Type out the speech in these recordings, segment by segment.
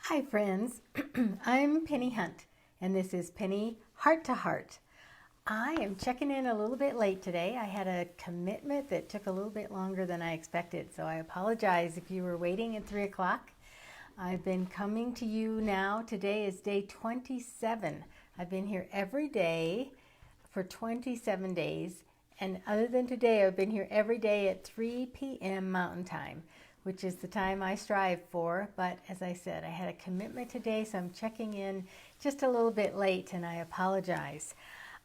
Hi friends, I'm Pennie Hunt and this is Pennie Heart to Heart. I am checking in a little bit late today. I had a commitment that took a little bit longer than I expected, so I apologize if you were waiting at 3 o'clock. I've been coming to you now. Today is day 27. I've been here every day for 27 days, and other than today, I've been here every day at 3 p.m. Mountain Time, which is the time I strive for. But as I said, I had a commitment today, so I'm checking in just a little bit late, and I apologize.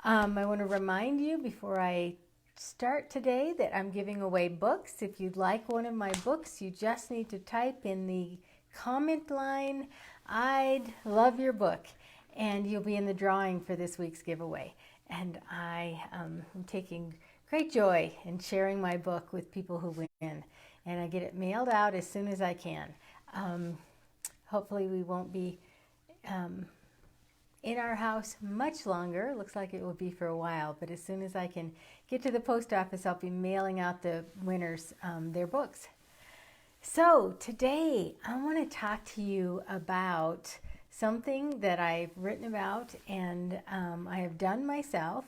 I want to remind you before I start today that I'm giving away books. If you'd like one of my books, you just need to type in the comment line, "I'd love your book," and you'll be in the drawing for this week's giveaway. And I am taking great joy in sharing my book with people who win. And I get it mailed out as soon as I can. Hopefully we won't be in our house much longer. Looks like it will be for a while, but as soon as I can get to the post office, I'll be mailing out the winners their books. So today I want to talk to you about something that I've written about and I have done myself,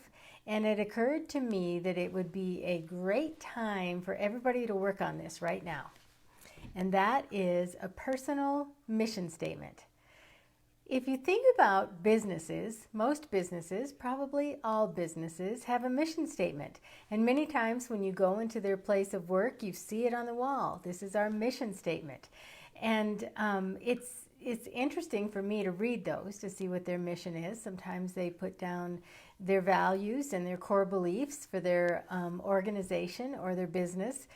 and it occurred to me that it would be a great time for everybody to work on this right now, and that is a personal mission statement. If you think about businesses, most businesses, probably all businesses, have a mission statement. And many times when you go into their place of work, you see it on the wall. This is our mission statement. And it's interesting for me to read those to see what their mission is. Sometimes they put down their values and their core beliefs for their organization or their business.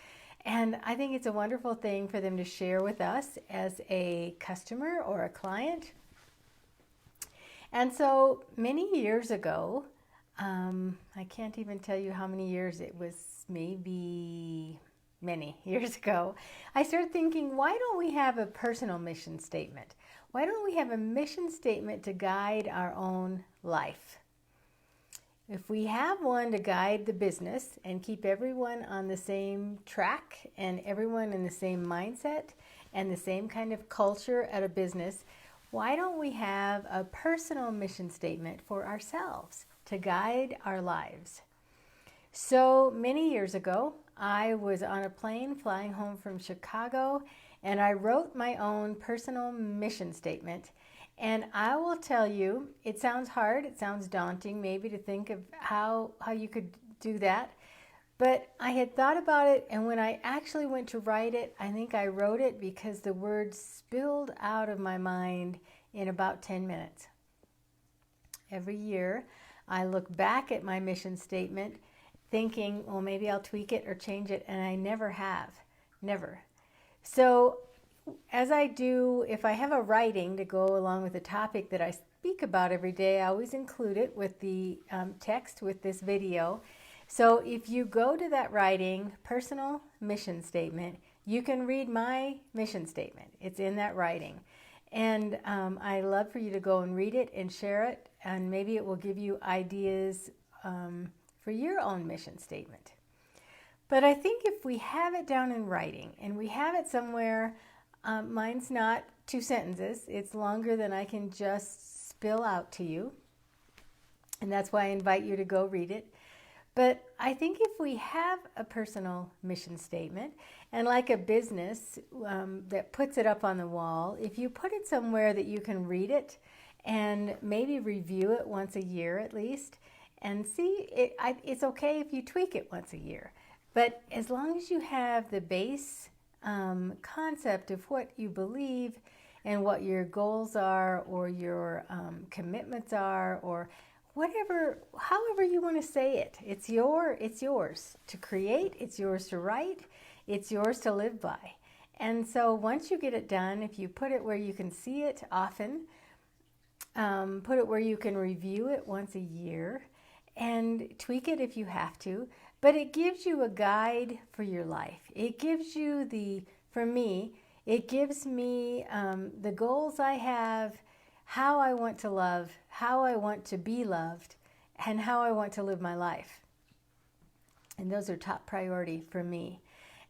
And I think it's a wonderful thing for them to share with us as a customer or a client. And so many years ago, I can't even tell you how many years it was, maybe many years ago, I started thinking, why don't we have a personal mission statement? Why don't we have a mission statement to guide our own life? If we have one to guide the business and keep everyone on the same track and everyone in the same mindset and the same kind of culture at a business, why don't we have a personal mission statement for ourselves to guide our lives? So many years ago, I was on a plane flying home from Chicago, and I wrote my own personal mission statement. And I will tell you, it sounds hard, it sounds daunting maybe to think of how you could do that. But I had thought about it, and when I actually went to write it, I think I wrote it because the words spilled out of my mind in about 10 minutes. Every year, I look back at my mission statement thinking, well, maybe I'll tweak it or change it, and I never have. Never. So as I do, if I have a writing to go along with the topic that I speak about every day, I always include it with the text with this video. So if you go to that writing, personal mission statement, you can read my mission statement. It's in that writing. And I love for you to go and read it and share it, and maybe it will give you ideas for your own mission statement. But I think if we have it down in writing and we have it somewhere, mine's not 2 sentences. It's longer than I can just spill out to you. And that's why I invite you to go read it. But I think if we have a personal mission statement, and like a business that puts it up on the wall, if you put it somewhere that you can read it and maybe review it once a year at least, and see, it's okay if you tweak it once a year. But as long as you have the base concept of what you believe and what your goals are or your commitments are, or whatever, however you want to say it, it's yours to create, it's yours to write, it's yours to live by. And so once you get it done, if you put it where you can see it often, put it where you can review it once a year, and tweak it if you have to, but it gives you a guide for your life. It gives you for me, it gives me the goals I have, how I want to love, how I want to be loved, and how I want to live my life. And those are top priority for me.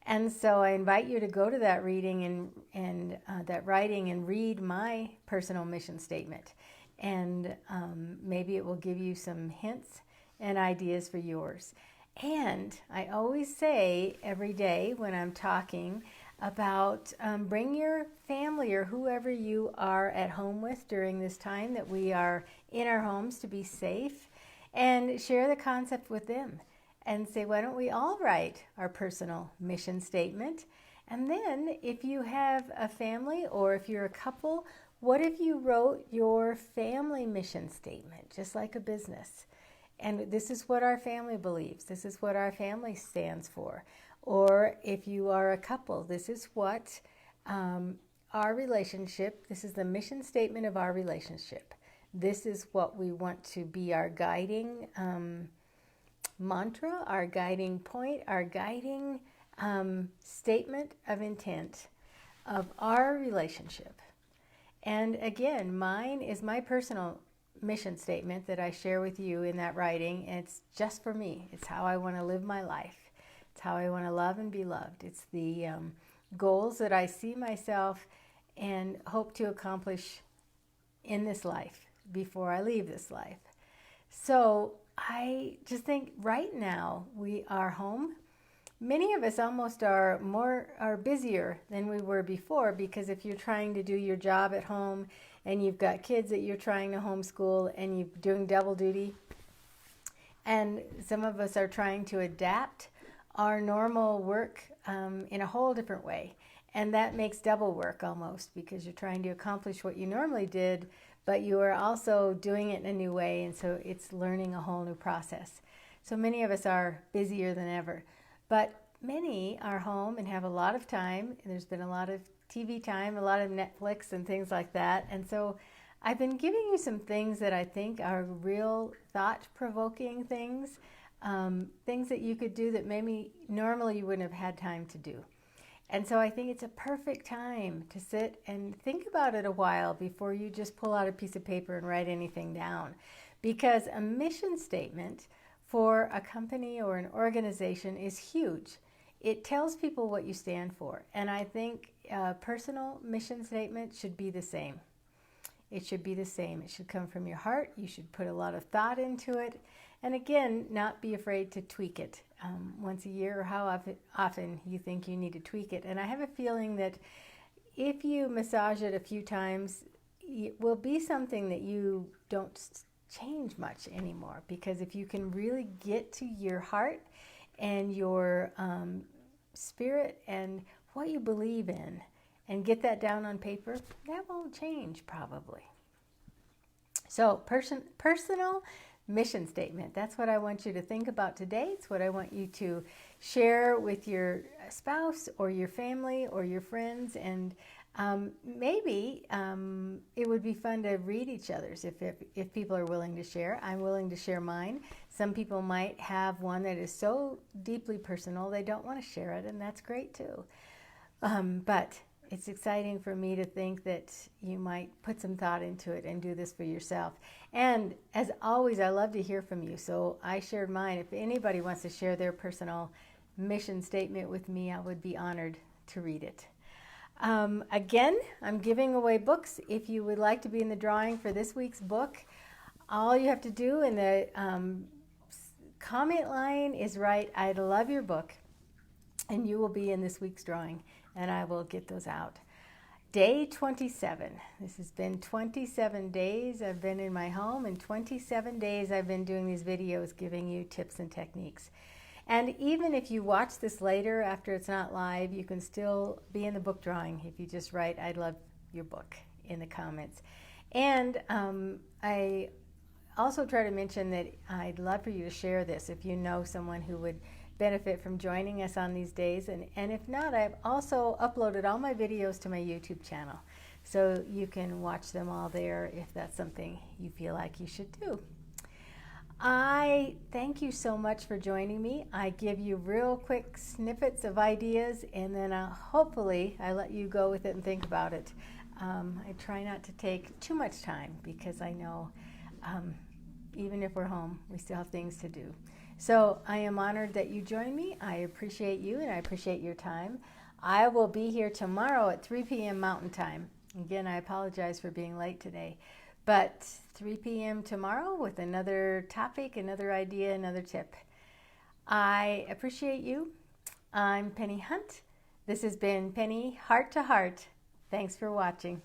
And so I invite you to go to that reading and that writing and read my personal mission statement. And maybe it will give you some hints and ideas for yours. And I always say every day when I'm talking about bring your family or whoever you are at home with during this time that we are in our homes to be safe, and share the concept with them and say, why don't we all write our personal mission statement? And then if you have a family or if you're a couple, what if you wrote your family mission statement, just like a business? And this is what our family believes. This is what our family stands for. Or if you are a couple, this is what our relationship, this is the mission statement of our relationship. This is what we want to be our guiding mantra, our guiding point, our guiding statement of intent of our relationship. And again, mine is my personal mission statement that I share with you in that writing. And it's just for me. It's how I want to live my life. It's how I want to love and be loved. It's the goals that I see myself and hope to accomplish in this life before I leave this life. So I just think right now we are home. Many of us almost are busier than we were before, because if you're trying to do your job at home and you've got kids that you're trying to homeschool and you're doing double duty, and some of us are trying to adapt our normal work in a whole different way. And that makes double work almost, because you're trying to accomplish what you normally did, but you are also doing it in a new way. And so it's learning a whole new process. So many of us are busier than ever. But many are home and have a lot of time. There's been a lot of TV time, a lot of Netflix and things like that. And so I've been giving you some things that I think are real thought-provoking things, things that you could do that maybe normally you wouldn't have had time to do. And so I think it's a perfect time to sit and think about it a while before you just pull out a piece of paper and write anything down. Because a mission statement for a company or an organization is huge. It tells people what you stand for. And I think a personal mission statement should be the same. It should be the same. It should come from your heart. You should put a lot of thought into it. And again, not be afraid to tweak it once a year, or how often you think you need to tweak it. And I have a feeling that if you massage it a few times, it will be something that you don't change much anymore. Because if you can really get to your heart and your spirit and what you believe in and get that down on paper, that won't change probably. So personal mission statement. That's what I want you to think about today. It's what I want you to share with your spouse or your family or your friends. And maybe it would be fun to read each other's if people are willing to share. I'm willing to share mine. Some people might have one that is so deeply personal they don't want to share it, and that's great too. But it's exciting for me to think that you might put some thought into it and do this for yourself. And as always, I love to hear from you. So I shared mine. If anybody wants to share their personal mission statement with me, I would be honored to read it. Again, I'm giving away books. If you would like to be in the drawing for this week's book, all you have to do in the comment line is write, "I love your book," and you will be in this week's drawing, and I will get those out. Day 27. This has been 27 days I've been in my home, and 27 days I've been doing these videos giving you tips and techniques. And even if you watch this later after it's not live, you can still be in the book drawing if you just write, "I love your book," in the comments. And I also try to mention that I'd love for you to share this if you know someone who would benefit from joining us on these days. And if not, I've also uploaded all my videos to my YouTube channel. So you can watch them all there if that's something you feel like you should do. I thank you so much for joining me. I give you real quick snippets of ideas, and then hopefully I let you go with it and think about it. I try not to take too much time, because I know even if we're home, we still have things to do. So I am honored that you joined me. I appreciate you and I appreciate your time. I will be here tomorrow at 3 p.m. Mountain Time. Again, I apologize for being late today, but 3 p.m. tomorrow with another topic, another idea, another tip. I appreciate you. I'm Pennie Hunt. This has been Pennie Heart to Heart. Thanks for watching.